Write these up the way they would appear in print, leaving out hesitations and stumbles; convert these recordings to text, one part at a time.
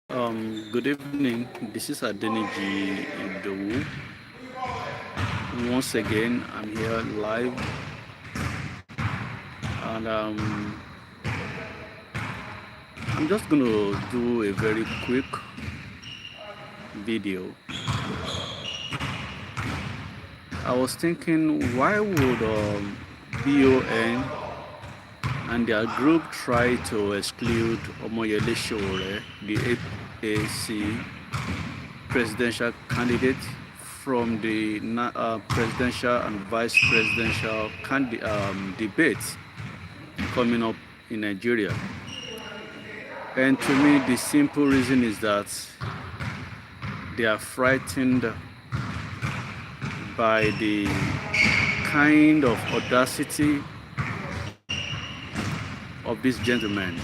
Good evening. This is Adeniji Idowu. Once again, I'm here live, and I'm just gonna do a very quick video. I was thinking, why would BON and their group try to exclude Omoyele Sowore, the APC presidential candidate, from the presidential and vice presidential debates coming up in Nigeria? And to me, the simple reason is that they are frightened by the kind of audacity of this gentleman.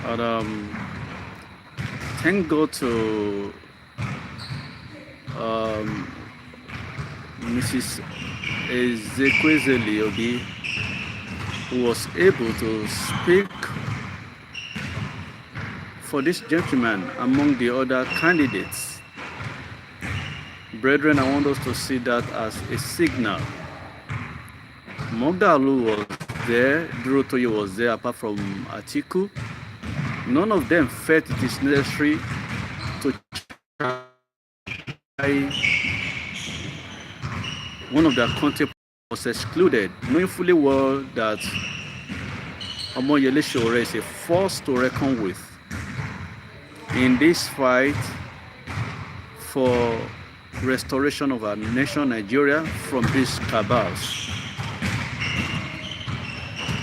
And thank God to Mrs. Ezekwesili Obi, who was able to speak for this gentleman among the other candidates. Brethren, I want us to see that as a signal. Mogdalu was there, Durotoye was there, apart from Atiku. None of them felt it is necessary to try. One of their counterparts was excluded, knowing fully well that Omoyele Sowore is a force to reckon with in this fight for restoration of our nation, Nigeria, from these cabals.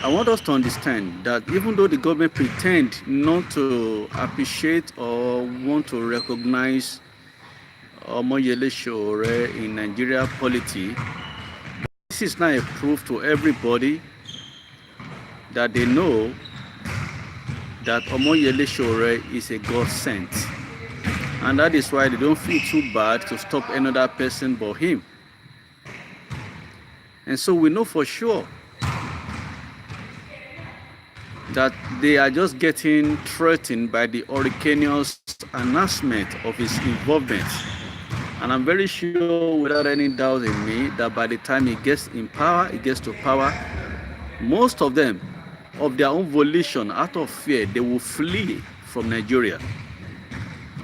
I want us to understand that even though the government pretend not to appreciate or want to recognize Omoyele Sowore in Nigeria polity, this is not a proof to everybody that they know that Omoyele Sowore is a God sent. And that is why they don't feel too bad to stop another person but him. And so we know for sure that they are just getting threatened by the hurricaneous announcement of his involvement. And I'm very sure, without any doubt in me, that by the time he gets in power, he gets to power, most of them, of their own volition, out of fear, they will flee from Nigeria.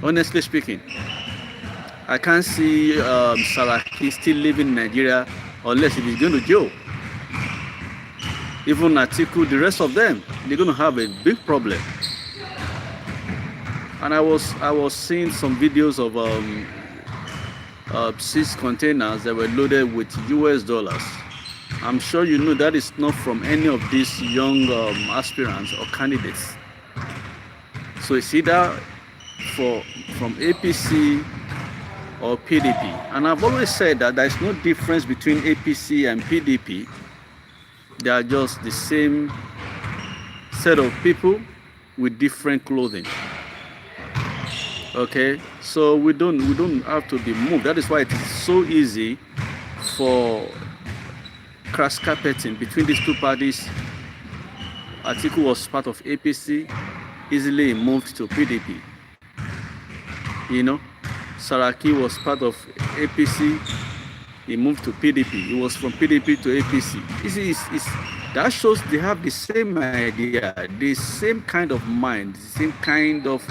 Honestly speaking, I can't see Saraki still living in Nigeria unless if he's going to jail. Even Atiku, the rest of them, they're going to have a big problem. And I was seeing some videos of 6 containers that were loaded with US dollars. I'm sure you know that is not from any of these young aspirants or candidates. So it's either from APC or PDP. And I've always said that there's no difference between APC and PDP. They are just the same set of people with different clothing. Okay, so we don't have to be moved. That is why it is so easy for cross carpeting between these two parties. Atiku was part of APC, easily moved to PDP. You know, Saraki was part of APC, he moved to PDP. He was from PDP to APC. That shows they have the same idea, the same kind of mind, the same kind of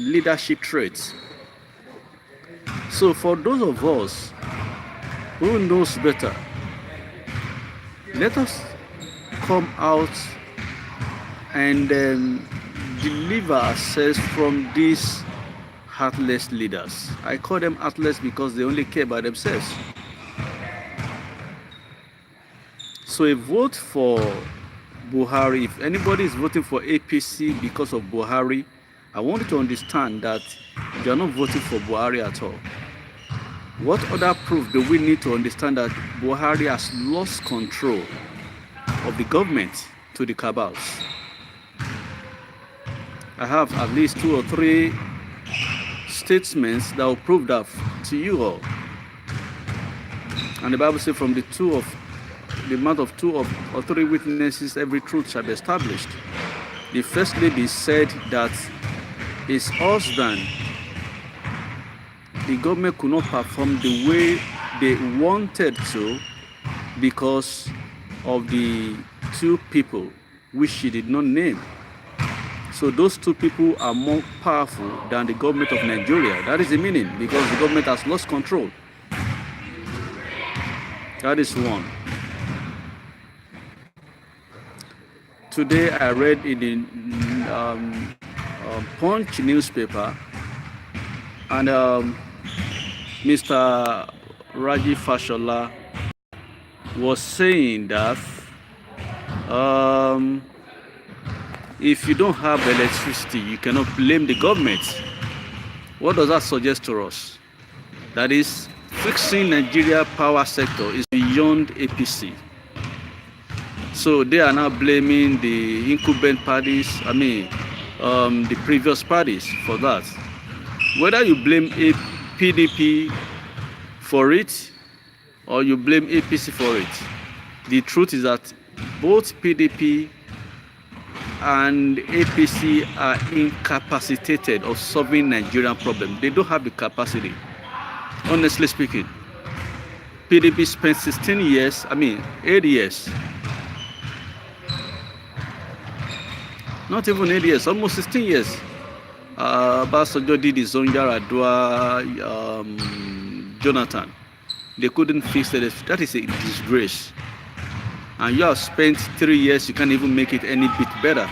leadership traits. So for those of us who knows better, let us come out and deliver ourselves from these heartless leaders. I call them heartless because they only care about themselves. So a vote for Buhari, if anybody is voting for APC because of Buhari, I want you to understand that you are not voting for Buhari at all. What other proof do we need to understand that Buhari has lost control of the government to the cabals? I have at least 2 or 3 statements that will prove that to you all. And the Bible says from the the mouth of two or three witnesses, every truth shall be established. The first lady said that his husband, the government could not perform the way they wanted to because of the two people which she did not name. So those two people are more powerful than the government of Nigeria. That is the meaning, because the government has lost control. That is one. Today I read in the Punch newspaper, and Mr. Raji Fashola was saying that if you don't have electricity, you cannot blame the government. What does that suggest to us? That is, fixing Nigeria power sector is beyond APC. So they are now blaming the incumbent parties, the previous parties for that. Whether you blame PDP for it or you blame APC for it, the truth is that both PDP and APC are incapacitated of solving Nigerian problem. They don't have the capacity. Honestly speaking, PDP spent 8 years. Not even 8 years, almost 16 years. Basojo did his own Yaradua, Jonathan. They couldn't fix it. That is a disgrace. And you have spent 3 years, you can't even make it any bit better.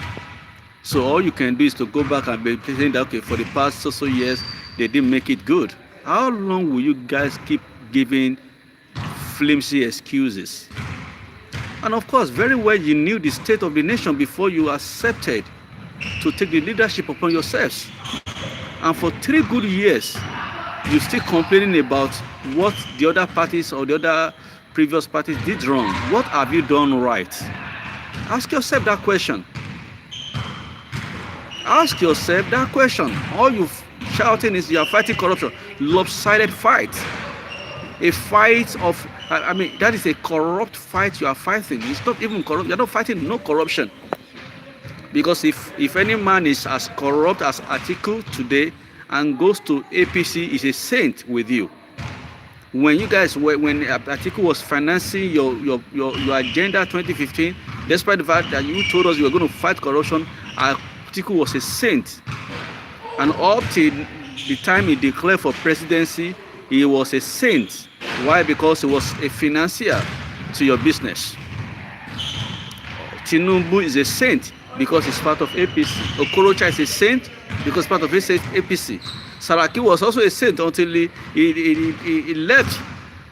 So all you can do is to go back and be saying that, okay, for the past so years, they didn't make it good. How long will you guys keep giving flimsy excuses? And of course, very well you knew the state of the nation before you accepted to take the leadership upon yourselves. And for 3 good years, you're still complaining about what the other parties or the other previous parties did wrong. What have you done right? Ask yourself that question. Ask yourself that question. All you're shouting is you are fighting corruption. Lopsided fight. A fight of, that is a corrupt fight you are fighting. It's not even corrupt. You're not fighting no corruption. Because if any man is as corrupt as Atiku today and goes to APC, is a saint with you. When you guys, when Atiku was financing your agenda 2015, despite the fact that you told us you were going to fight corruption, Atiku was a saint. And up till the time he declared for presidency, he was a saint. Why? Because he was a financier to your business. Tinubu is a saint because he's part of APC. Okorocha is a saint because part of APC. Saraki was also a saint until he left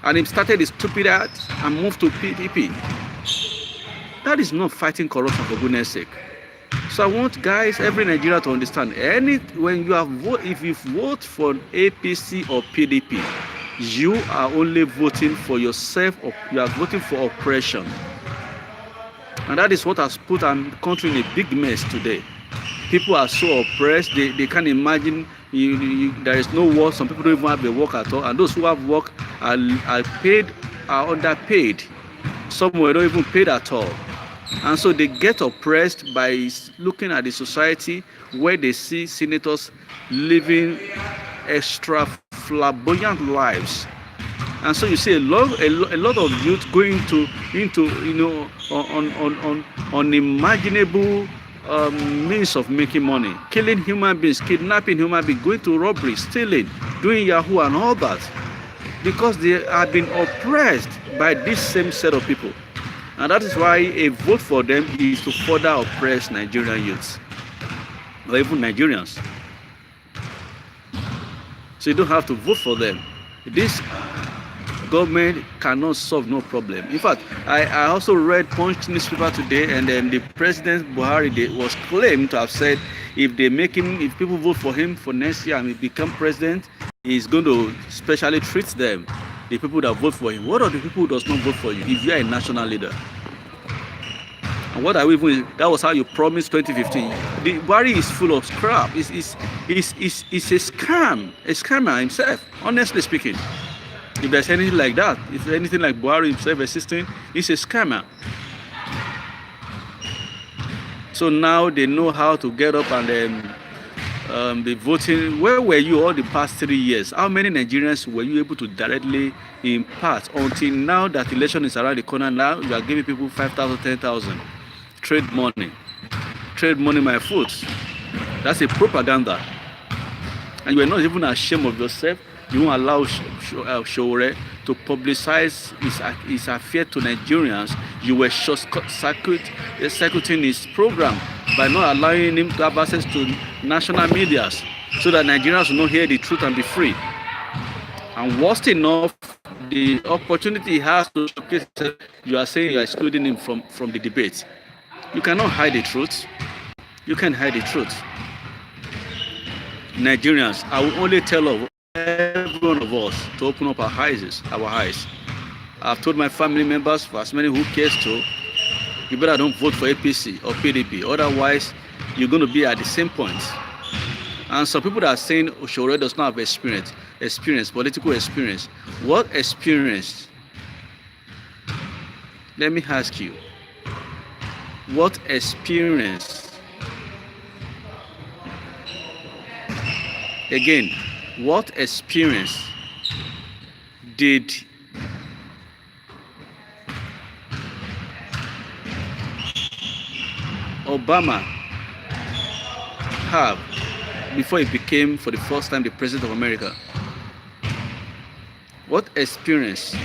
and he started his stupid act and moved to PDP. That is not fighting corruption, for goodness sake. So I want guys, every Nigerian to understand, if you vote for APC or PDP, you are only voting for yourself, or you are voting for oppression. And that is what has put our country in a big mess today. People are so oppressed, they can't imagine there is no work. Some people don't even have a work at all. And those who have work are paid, are underpaid. Some were not even paid at all. And so they get oppressed by looking at the society where they see senators living extra flamboyant lives. And so you see a lot of youth going into unimaginable means of making money, killing human beings, kidnapping human beings, going to robbery, stealing, doing Yahoo and all that, because they have been oppressed by this same set of people. And that is why a vote for them is to further oppress Nigerian youths, or even Nigerians. So you don't have to vote for them. This government cannot solve no problem. In fact, I also read Punch newspaper today, and then the President Buhari was claimed to have said if people vote for him for next year and he become president, he's going to specially treat them, the people that vote for him. What are the people who does not vote for you if you are a national leader? And what are we even? That was how you promised 2015. The Buhari is full of crap. It's a scammer himself, honestly speaking. If there's anything like that, if anything like Buhari himself existing, he's a scammer. So now they know how to get up and be voting. Where were you all the past 3 years? How many Nigerians were you able to directly impart until now that election is around the corner? Now you are giving people 5,000, 10,000. Trade money. Trade money, my foot. That's a propaganda. And you are not even ashamed of yourself. You won't allow Sowore to publicize his affair to Nigerians. You were circuiting his program by not allowing him to have access to national media so that Nigerians will not hear the truth and be free. And worst enough, the opportunity he has to showcase, you are saying you are excluding him from the debate. You cannot hide the truth. You can't hide the truth. Nigerians, I will only tell every one of us to open up our eyes. I've told my family members, for as many who cares to, you better don't vote for APC or PDP. Otherwise, you're going to be at the same point. And some people that are saying Sowore does not have political experience. What experience? Let me ask you. What experience? Again, what experience did Obama have before he became, for the first time, the President of America? What experience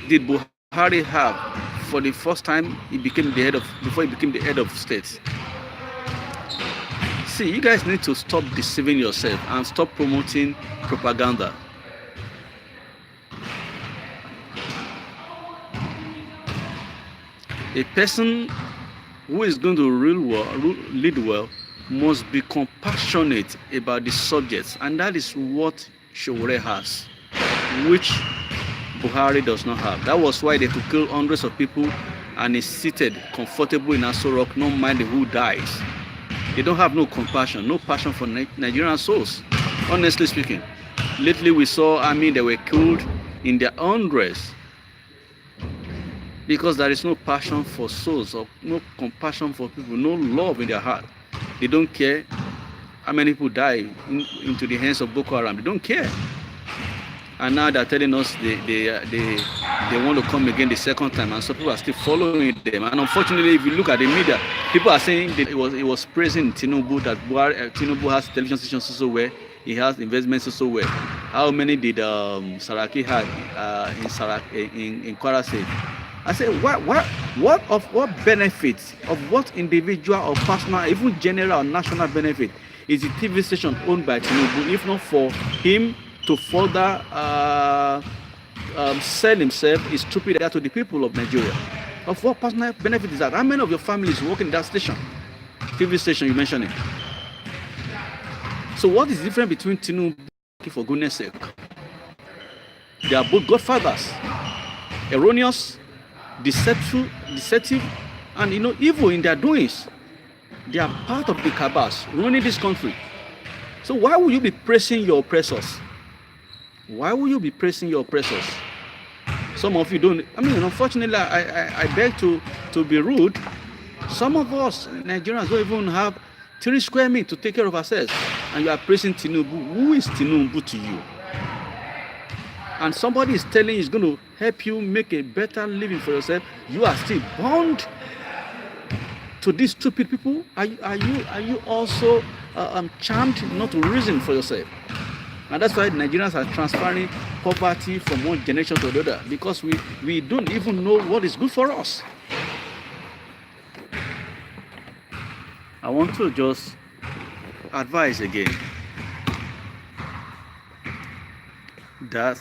did Buhari have for the first time before he became the head of state? See, you guys need to stop deceiving yourself and stop promoting propaganda. A person who is going to lead well must be compassionate about the subjects, and that is what Sowore has, which Buhari does not have. That was why they could kill hundreds of people and is seated comfortable in Aso Rock, not minding who dies. They don't have no compassion, no passion for Nigerian souls. Honestly speaking, lately we saw army that were killed in their hundreds because there is no passion for souls, or no compassion for people, no love in their heart. They don't care how many people die into the hands of Boko Haram. They don't care. And now they're telling us they want to come again the second time, and some people are still following them. And unfortunately, if you look at the media, people are saying that it was praising Tinubu, that Tinubu has television stations also where he has investments also where. How many did Saraki had in Kwara State? I say, what benefits of what individual or personal, even general or national benefit is the TV station owned by Tinubu, if not for him to further sell himself, his stupid to the people of Nigeria? Of what personal benefit is that? How many of your families work in that station, TV station you mentioned it? So what is the difference between Tinubu, for goodness sake? They are both godfathers, erroneous, deceptive, and evil in their doings. They are part of the cabals running this country. So why will you be praising your oppressors? Why will you be praising your oppressors? Some of you don't. I mean, unfortunately, I beg to be rude. Some of us Nigerians don't even have 3 square meters to take care of ourselves, and you are praising Tinubu. Who is Tinubu to you? And somebody is telling you he's going to help you make a better living for yourself. You are still bound to these stupid people. Are you also charmed not to reason for yourself? And that's why Nigerians are transferring poverty from one generation to the other, because we don't even know what is good for us. I want to just advise again that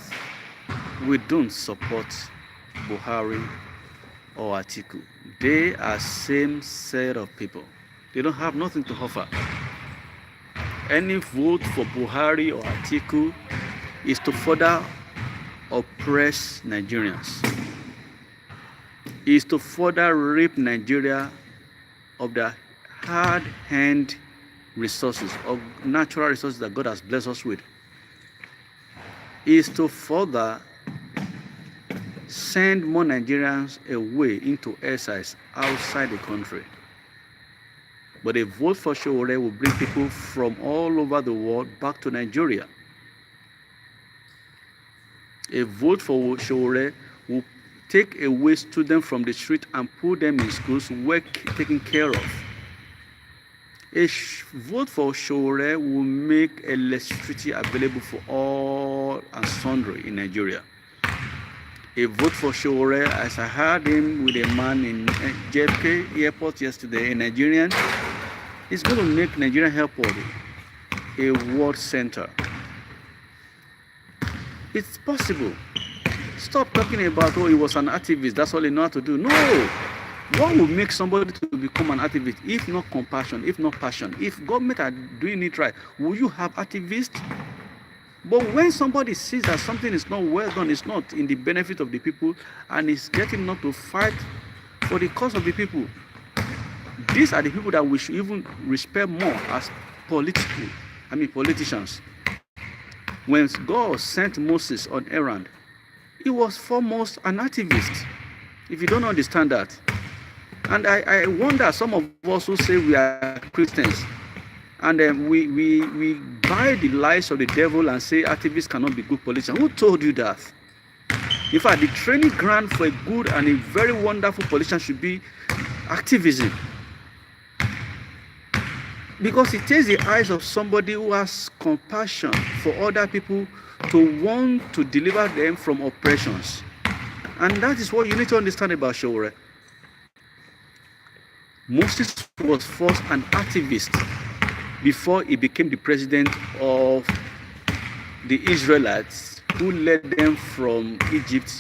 we don't support Buhari or Atiku. They are same set of people. They don't have nothing to offer. Any vote for Buhari or Atiku is to further oppress Nigerians. Is to further rape Nigeria of the hard-earned resources or natural resources that God has blessed us with is to further send more Nigerians away into exile outside the country. But a vote for Sowore will bring people from all over the world back to Nigeria. A vote for Sowore will take away students from the street and put them in schools well taken care of. A vote for Sowore will make electricity available for all and sundry in Nigeria. A vote for Sowore, as I heard him with a man in JFK airport yesterday, a Nigerian, is going to make Nigerian airport a world center. It's possible. Stop talking about, oh, he was an activist, that's all he know how to do. No! What will make somebody to become an activist if not compassion, if not passion? If government are doing it right, will you have activists? But when somebody sees that something is not well done, it's not in the benefit of the people, and is getting not to fight for the cause of the people, these are the people that we should even respect more as politicians. When God sent Moses on errand, he was foremost an activist. If you don't understand that, and I wonder, some of us who say we are Christians, and we buy the lies of the devil and say activists cannot be good politicians. Who told you that? In fact, the training ground for a good and a very wonderful politician should be activism. Because it takes the eyes of somebody who has compassion for other people to want to deliver them from oppressions. And that is what you need to understand about Sowore. Moses was first an activist before he became the president of the Israelites, who led them from Egypt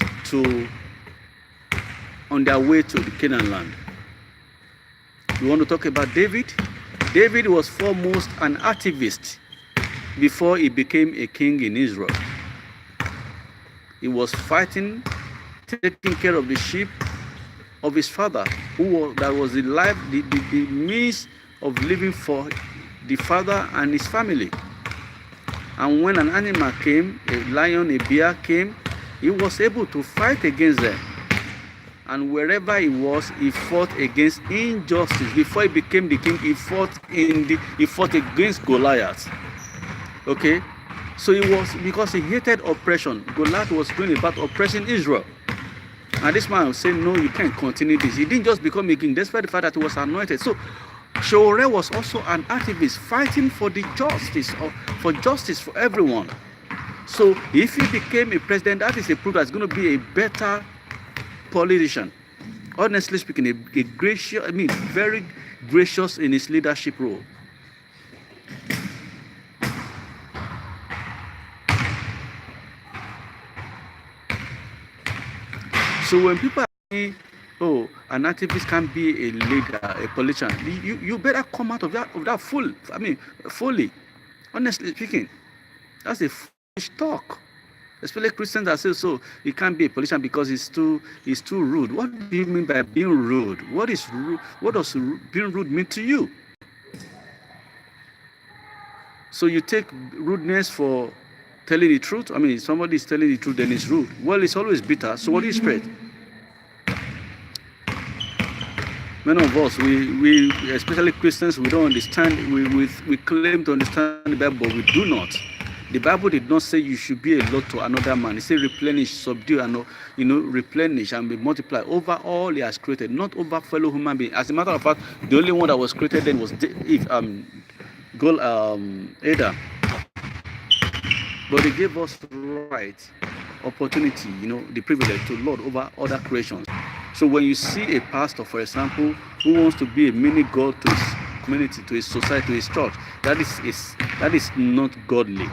on their way to the Canaan land. You want to talk about David? David was foremost an activist before he became a king in Israel. He was fighting, taking care of the sheep of his father, that was the means of living for the father and his family. And when an animal came, a lion, a bear came, he was able to fight against them. And wherever he was, he fought against injustice. Before he became the king, he fought against Goliath. Okay? So because he hated oppression. Goliath was going about oppressing Israel. And this man was saying, no, you can't continue this. He didn't just become a king, despite the fact that he was anointed. So Sowore was also an activist fighting for justice for everyone. So if he became a president, that is a proof that's going to be a better politician. Honestly speaking, very gracious in his leadership role. So when people are saying, oh, an activist can be a leader, a politician, you better come out of that fully. Honestly speaking, that's a foolish talk. Especially Christians that say, so he can't be a politician because he's too rude. What do you mean by being rude? What does being rude mean to you? So you take rudeness for telling the truth? If somebody is telling the truth, then it's rude. Well, it's always bitter. So what do you expect? Many of us, we especially Christians, we don't understand. We claim to understand the Bible, but we do not. The Bible did not say you should be a lot to another man. It said replenish, subdue, and replenish and be multiplied over all he has created, not over fellow human beings. As a matter of fact, the only one that was created then was Adam. But he gave us right, opportunity, the privilege to lord over other creations. So when you see a pastor, for example, who wants to be a mini God to his community, to his society, to his church, that is not godly.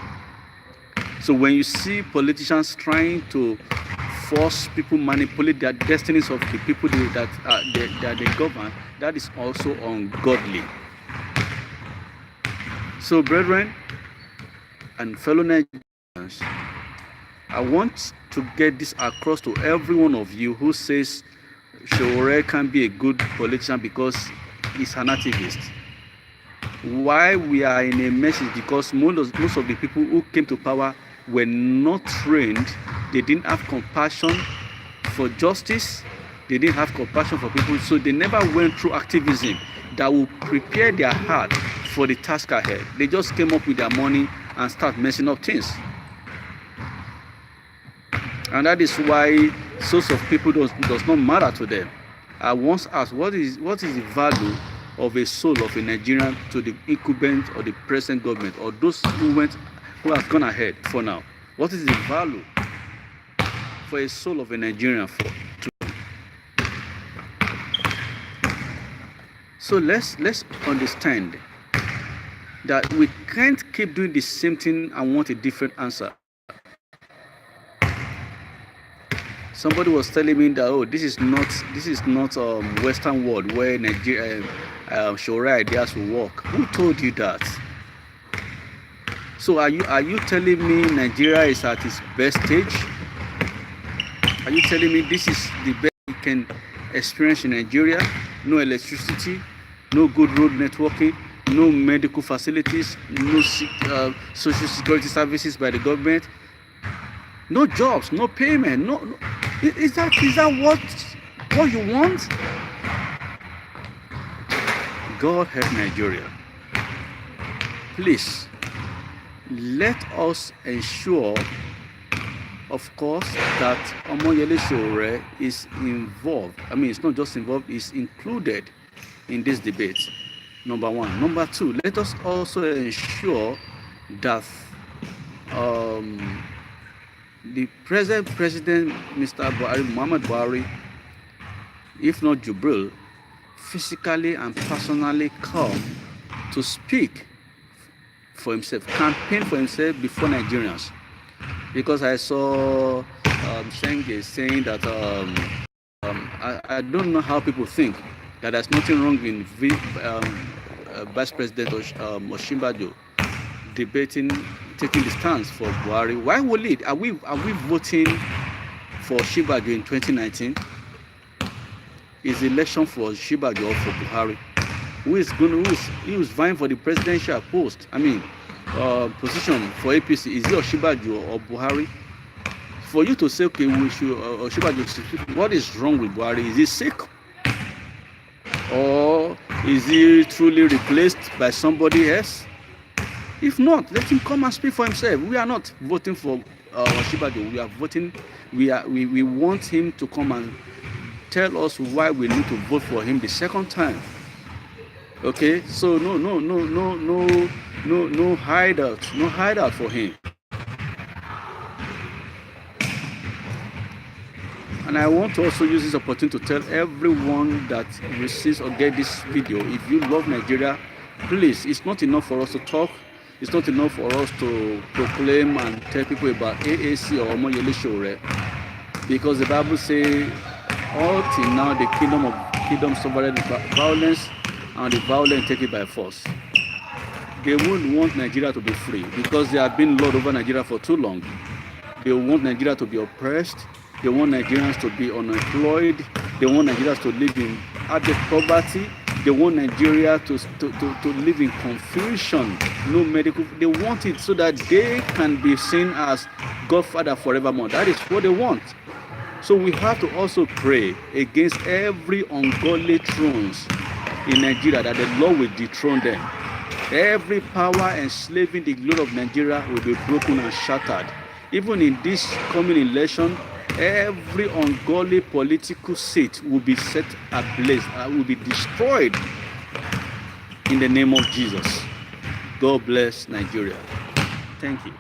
So when you see politicians trying to force people, manipulate their destinies of the people that they govern, that is also ungodly. So brethren and fellow Nigerians, I want to get this across to every one of you who says Sowore can be a good politician because he's an activist. Why we are in a mess is because most of the people who came to power were not trained. They didn't have compassion for justice. They didn't have compassion for people, so they never went through activism that will prepare their heart for the task ahead. They just came up with their money and start messing up things. And that is why source of people does not matter to them. I once asked, what is the value of a soul of a Nigerian to the incumbent or the present government or those who have gone ahead for now? What is the value for a soul of a Nigerian for? So let's understand that we can't keep doing the same thing and want a different answer. Somebody was telling me that this is not Western world where Nigeria Sowore ideas will work. Who told you that? So are you telling me Nigeria is at its best stage? Are you telling me this is the best we can experience in Nigeria? No electricity, no good road networking, no medical facilities, no social security services by the government, no jobs, no payment, no. Is that what you want? God help Nigeria. Please, let us ensure, of course, that Omoyele Sowore is involved. I mean, it's not just involved, it's included in this debate. Number one. Number two, let us also ensure that the present president, Mr. Muhammad Buhari, if not Jubril, physically and personally come to speak for himself, campaign for himself before Nigerians. Because I saw Senge saying that I don't know how people think that there's nothing wrong in Vice President Osinbajo debating, taking the stance for Buhari. Why will it? Are we voting for Osinbajo in 2019? Is the election for Osinbajo or for Buhari? Who is vying for the presidential post? I mean, position for APC, is it Osinbajo or Buhari? For you to say, okay, we should Osinbajo, what is wrong with Buhari? Is he sick? Or is he truly replaced by somebody else? If not, let him come and speak for himself. We are not voting for Osinbajo. We are voting. We want him to come and tell us why we need to vote for him the second time. Okay, so no hideout for him. And I want to also use this opportunity to tell everyone that receives or get this video, if you love Nigeria, please, it's not enough for us to talk. It's not enough for us to proclaim and tell people about AAC or Omoyele Sowore, because the Bible says, all till now the kingdom suffered violence, and the violent take it by force. They won't want Nigeria to be free because they have been lord over Nigeria for too long. They want Nigeria to be oppressed. They want Nigerians to be unemployed. They want Nigerians to live in abject poverty. They want Nigeria to live in confusion, no medical. They want it so that they can be seen as Godfather forevermore. That is what they want. So we have to also pray against every ungodly thrones in Nigeria, that the Lord will dethrone them. Every power enslaving the glory of Nigeria will be broken and shattered. Even in this coming election, every ungodly political seat will be set ablaze, will be destroyed in the name of Jesus. God bless Nigeria. Thank you.